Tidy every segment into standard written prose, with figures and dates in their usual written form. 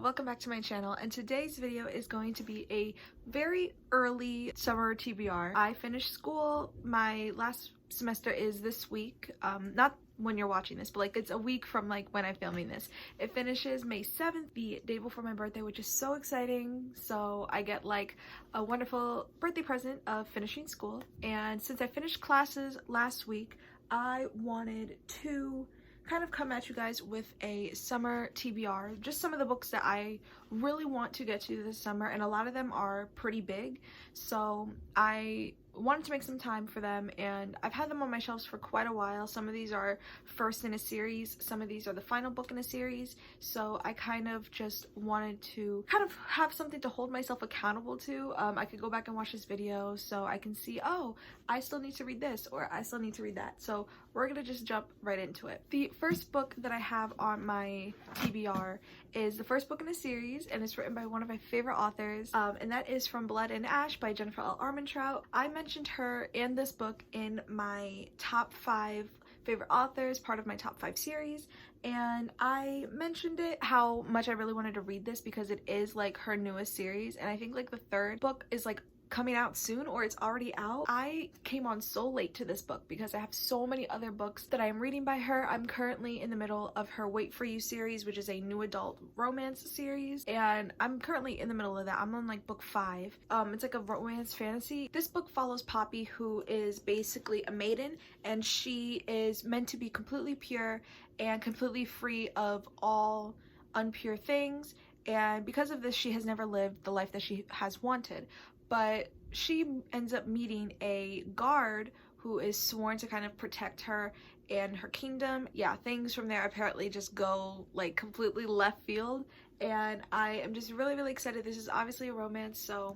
welcome back to my channel, and today's video is going to be a very early summer TBR. I finished school. My last semester is this week. Not when you're watching this, but like it's a week from like when I'm filming this. It finishes May 7th, the day before my birthday, which is so exciting. So I get like a wonderful birthday present of finishing school. And since I finished classes last week, I wanted to kind of come at you guys with a summer TBR, just some of the books that I really want to get to this summer, and a lot of them are pretty big, so I wanted to make some time for them, and I've had them on my shelves for quite a while. Some of these are first in a series, some of these are the final book in a series, so I kind of just wanted to kind of have something to hold myself accountable to. I could go back and watch this video so I can see, oh, I still need to read this, or I still need to read that. So we're gonna just jump right into it. The first book that I have on my TBR is the first book in a series, and it's written by one of my favorite authors, and that is From Blood and Ash by Jennifer L. Armentrout. I mentioned her and this book in my top 5 favorite authors, part of my top 5 series, and I mentioned it how much I really wanted to read this because it is like her newest series, and I think like the third book is like coming out soon, or it's already out. I came on so late to this book because I have so many other books that I am reading by her. I'm currently in the middle of her Wait For You series, which is a new adult romance series, and I'm currently in the middle of that. I'm on like book 5. It's like a romance fantasy. This book follows Poppy, who is basically a maiden, and she is meant to be completely pure and completely free of all unpure things, and because of this she has never lived the life that she has wanted. But she ends up meeting a guard who is sworn to kind of protect her and her kingdom. Yeah, things from there apparently just go like completely left field, and I am just really excited. This is obviously a romance, so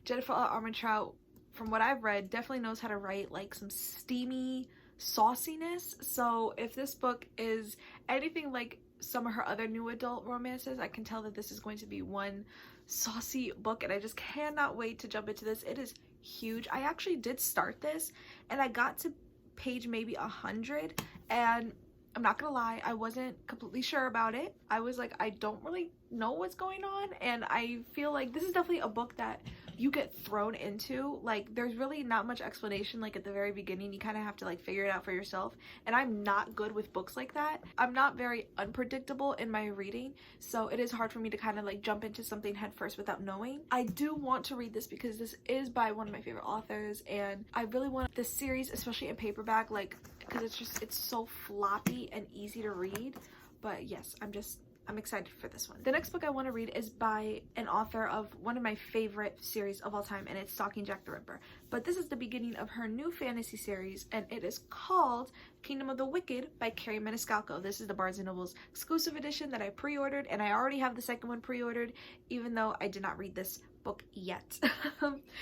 Jennifer L. Armentrout, from what I've read, definitely knows how to write like some steamy sauciness. So if this book is anything like some of her other new adult romances, I can tell that this is going to be one saucy book, and I just cannot wait to jump into this. It is huge. I actually did start this and I got to page maybe 100, and I'm not gonna lie, I wasn't completely sure about it. I was like, I don't really know what's going on, and I feel like this is definitely a book that you get thrown into. Like, there's really not much explanation like at the very beginning. You kind of have to like figure it out for yourself, and I'm not good with books like that. I'm not very unpredictable in my reading, so it is hard for me to kind of like jump into something head first without knowing. I do want to read this because this is by one of my favorite authors, and I really want this series, especially in paperback, like because it's so floppy and easy to read. But yes, I'm excited for this one. The next book I want to read is by an author of one of my favorite series of all time, and it's Stalking Jack the Ripper. But this is the beginning of her new fantasy series, and it is called Kingdom of the Wicked by Carrie Maniscalco. This is the Barnes & Noble's exclusive edition that I pre-ordered, and I already have the second one pre-ordered, even though I did not read this book yet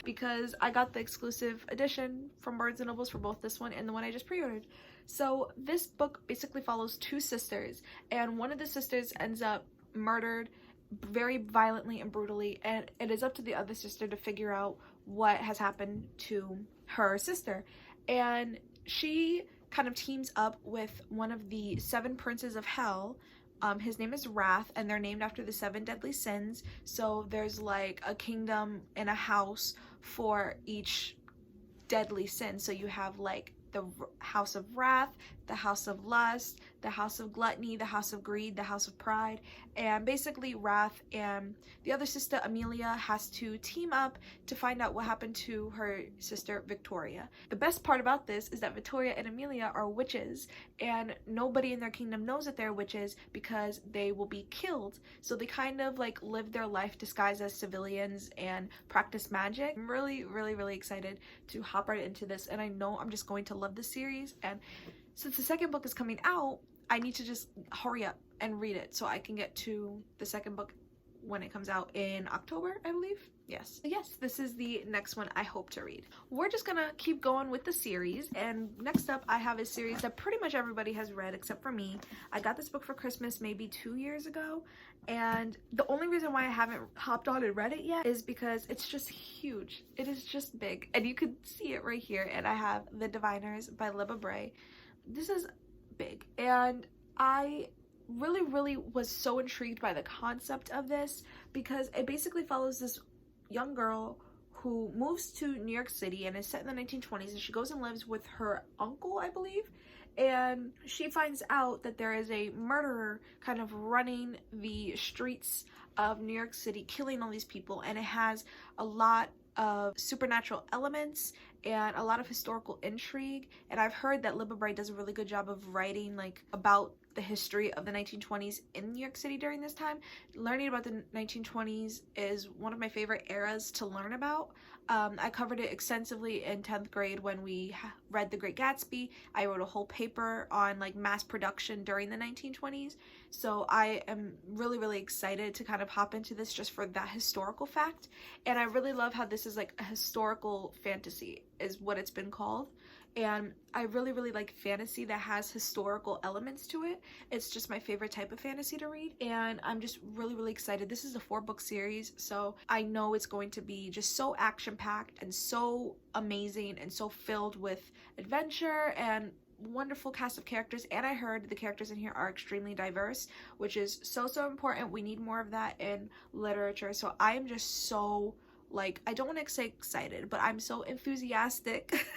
because I got the exclusive edition from Barnes & Noble's for both this one and the one I just pre-ordered. So this book basically follows 2 sisters, and one of the sisters ends up murdered very violently and brutally, and it is up to the other sister to figure out what has happened to her sister. And she kind of teams up with one of the 7 princes of hell. His name is Wrath, and they're named after the 7 deadly sins. So there's like a kingdom and a house for each deadly sin. So you have like the house of wrath, the house of lust, the house of gluttony, the house of greed, the house of pride. And basically Wrath and the other sister Amelia has to team up to find out what happened to her sister Victoria. The best part about this is that Victoria and Amelia are witches, and nobody in their kingdom knows that they're witches because they will be killed. So they kind of like live their life disguised as civilians and practice magic. I'm really excited to hop right into this, and I know I'm just going to love this series. And since the second book is coming out, I need to just hurry up and read it so I can get to the second book when it comes out in October, I believe. Yes, this is the next one I hope to read. We're just gonna keep going with the series, and next up I have a series that pretty much everybody has read except for me. I got this book for Christmas maybe 2 years ago, and the only reason why I haven't hopped on and read it yet is because it's just huge. It is just big, and you can see it right here. And I have The Diviners by Libba Bray. This is big, and I really was so intrigued by the concept of this because it basically follows this young girl who moves to New York City and is set in the 1920s, and she goes and lives with her uncle, I believe, and she finds out that there is a murderer kind of running the streets of New York City, killing all these people, and it has a lot of supernatural elements and a lot of historical intrigue. And I've heard that Libba Bray does a really good job of writing like about the history of the 1920s in New York City during this time. Learning about the 1920s is one of my favorite eras to learn about. I covered it extensively in 10th grade when we read The Great Gatsby. I wrote a whole paper on like mass production during the 1920s. So I am really excited to kind of hop into this just for that historical fact. And I really love how this is like a historical fantasy is what it's been called. And I really like fantasy that has historical elements to it. It's just my favorite type of fantasy to read, and I'm just really excited. This is a 4-book series, so I know it's going to be just so action-packed and so amazing and so filled with adventure and wonderful cast of characters. And I heard the characters in here are extremely diverse, which is so important. We need more of that in literature. So I am just so, like, I don't want to say excited, but I'm so enthusiastic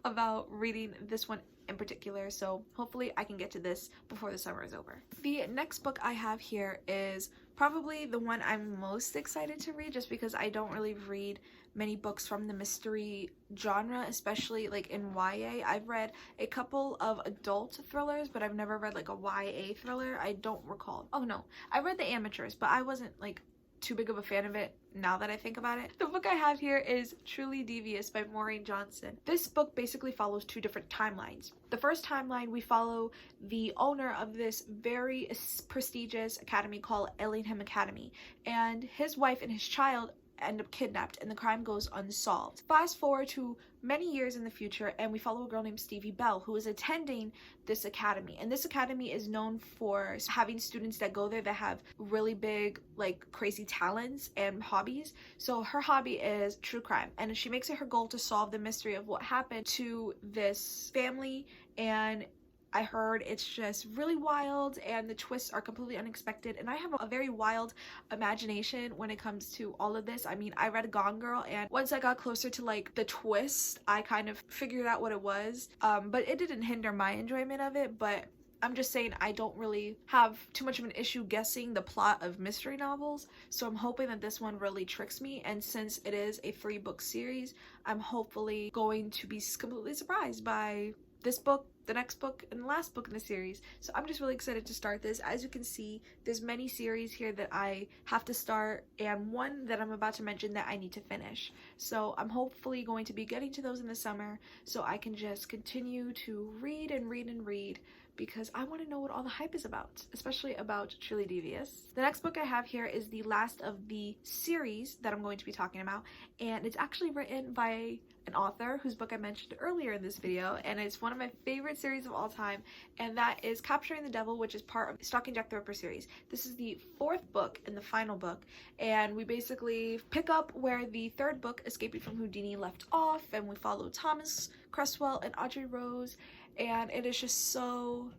about reading this one in particular. So hopefully I can get to this before the summer is over. The next book I have here is probably the one I'm most excited to read, just because I don't really read many books from the mystery genre, especially like in YA. I've read a couple of adult thrillers, but I've never read like a YA thriller. I don't recall. Oh no, I read The Amateurs, but I wasn't like too big of a fan of it now that I think about it. The book I have here is Truly Devious by Maureen Johnson. This book basically follows 2 different timelines. The first timeline, we follow the owner of this very prestigious academy called Ellingham Academy, and his wife and his child end up kidnapped, and the crime goes unsolved. Fast forward to many years in the future, and we follow a girl named Stevie Bell who is attending this academy, and this academy is known for having students that go there that have really big, like, crazy talents and hobbies. So her hobby is true crime, and she makes it her goal to solve the mystery of what happened to this family. And I heard it's just really wild and the twists are completely unexpected, and I have a very wild imagination when it comes to all of this. I mean, I read Gone Girl, and once I got closer to like the twist, I kind of figured out what it was, but it didn't hinder my enjoyment of it. But I'm just saying, I don't really have too much of an issue guessing the plot of mystery novels, so I'm hoping that this one really tricks me. And since it is a 3-book series, I'm hopefully going to be completely surprised by this book, the next book, and the last book in the series. So I'm just really excited to start this. As you can see, there's many series here that I have to start, and one that I'm about to mention that I need to finish. So I'm hopefully going to be getting to those in the summer, so I can just continue to read and read, because I want to know what all the hype is about, especially about Truly Devious. The next book I have here is the last of the series that I'm going to be talking about, and it's actually written by an author whose book I mentioned earlier in this video, and it's one of my favorite series of all time, and that is Capturing the Devil, which is part of the Stalking Jack the Ripper series. This is the 4th book and the final book, and we basically pick up where the 3rd book, Escaping from Houdini, left off, and we follow Thomas Cresswell and Audrey Rose, and it is just so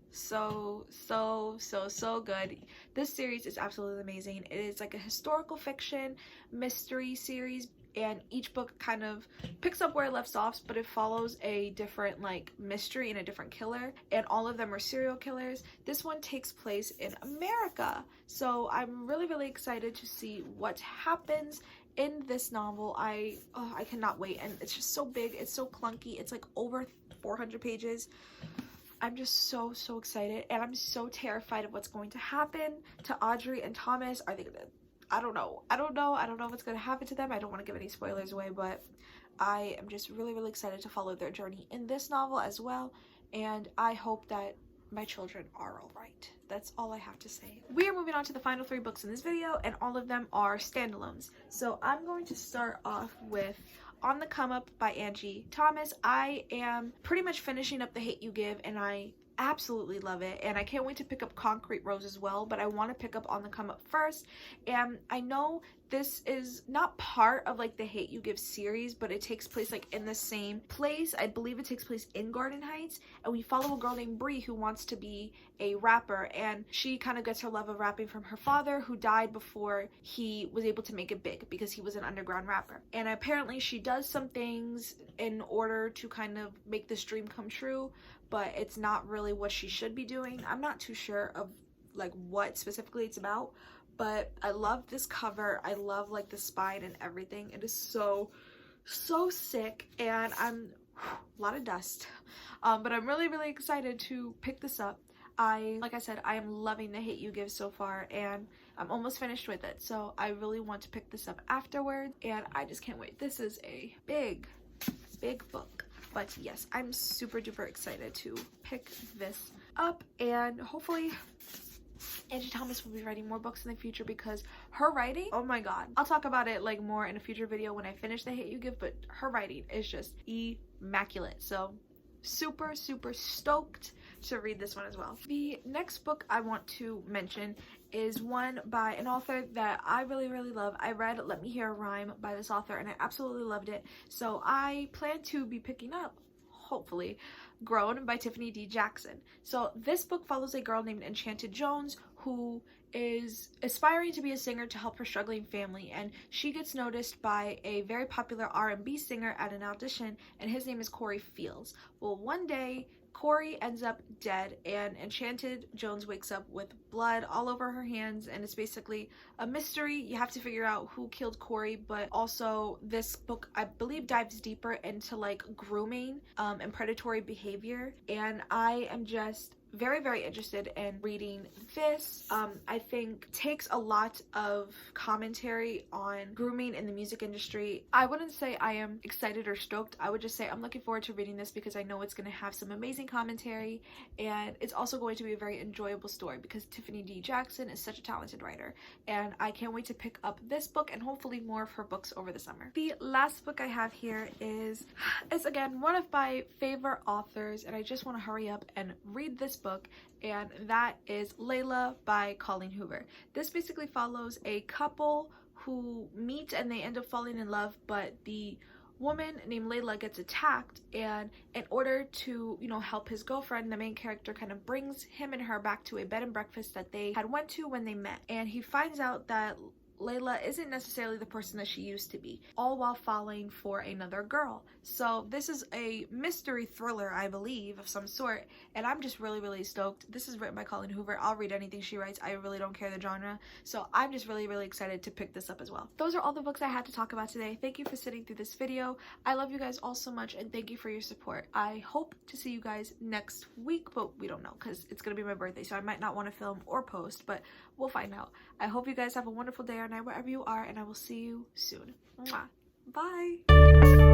good. This series is absolutely amazing. It is like a historical fiction mystery series, and each book kind of picks up where it left off, but it follows a different like mystery and a different killer, and all of them are serial killers. This one takes place in America, so I'm really excited to see what happens in this novel. I cannot wait, and it's just so big, it's so clunky, it's like over 400 pages. I'm just so excited, and I'm so terrified of what's going to happen to Audrey and Thomas. Are they gonna, I don't know what's gonna happen to them. I don't want to give any spoilers away, but I am just really excited to follow their journey in this novel as well, and I hope that my children are all right. That's all I have to say. We are moving on to the final 3 books in this video, and all of them are standalones. So I'm going to start off with On the Come Up by Angie Thomas. I am pretty much finishing up The Hate U Give, and I absolutely love it, and I can't wait to pick up Concrete Rose as well, but I want to pick up On the Come Up first. And I know this is not part of like the Hate U Give series, but it takes place like in the same place. I believe it takes place in Garden Heights, and we follow a girl named Bree who wants to be a rapper, and she kind of gets her love of rapping from her father, who died before he was able to make it big because he was an underground rapper. And apparently she does some things in order to kind of make this dream come true, but it's not really what she should be doing. I'm not too sure of like what specifically it's about, but I love this cover. I love like the spine and everything. It is so sick, and I'm a lot of dust, but I'm really excited to pick this up. Like I said, I am loving the Hate U Give so far, and I'm almost finished with it, so I really want to pick this up afterwards, and I just can't wait. This is a big book, but yes, I'm super duper excited to pick this up, and hopefully Angie Thomas will be writing more books in the future, because her writing, oh my god, I'll talk about it like more in a future video when I finish the Hate U Give, but her writing is just immaculate. So super stoked to read this one as well. The next book I want to mention is one by an author that I really love. I read Let Me Hear a Rhyme by this author, and I absolutely loved it, so I plan to be picking up, hopefully, Grown by Tiffany D. Jackson. So this book follows a girl named Enchanted Jones who is aspiring to be a singer to help her struggling family, and she gets noticed by a very popular R&B singer at an audition, and his name is Corey Fields. Well, one day Corey ends up dead, and Enchanted Jones wakes up with blood all over her hands, and it's basically a mystery. You have to figure out who killed Corey, but also this book, I believe, dives deeper into like grooming and predatory behavior, and I am just very interested in reading this. I think takes a lot of commentary on grooming in the music industry. I wouldn't say I am excited or stoked. I would just say I'm looking forward to reading this because I know it's going to have some amazing commentary, and it's also going to be a very enjoyable story because Tiffany D. Jackson is such a talented writer, and I can't wait to pick up this book and hopefully more of her books over the summer. The last book I have here is again one of my favorite authors, and I just want to hurry up and read this book, and that is Layla by Colleen Hoover. This basically follows a couple who meet and they end up falling in love, but the woman named Layla gets attacked, and in order to, you know, help his girlfriend, the main character kind of brings him and her back to a bed and breakfast that they had went to when they met, and he finds out that Layla isn't necessarily the person that she used to be, all while falling for another girl. So this is a mystery thriller, I believe, of some sort, and I'm just really stoked. This is written by Colleen Hoover. I'll read anything she writes. I really don't care the genre, so I'm just really excited to pick this up as well. Those are all the books I had to talk about today. Thank you for sitting through this video. I love you guys all so much, and thank you for your support. I hope to see you guys next week, but we don't know because it's gonna be my birthday, so I might not want to film or post, but we'll find out. I hope you guys have a wonderful day or night wherever you are, and I will see you soon. Mwah. Bye.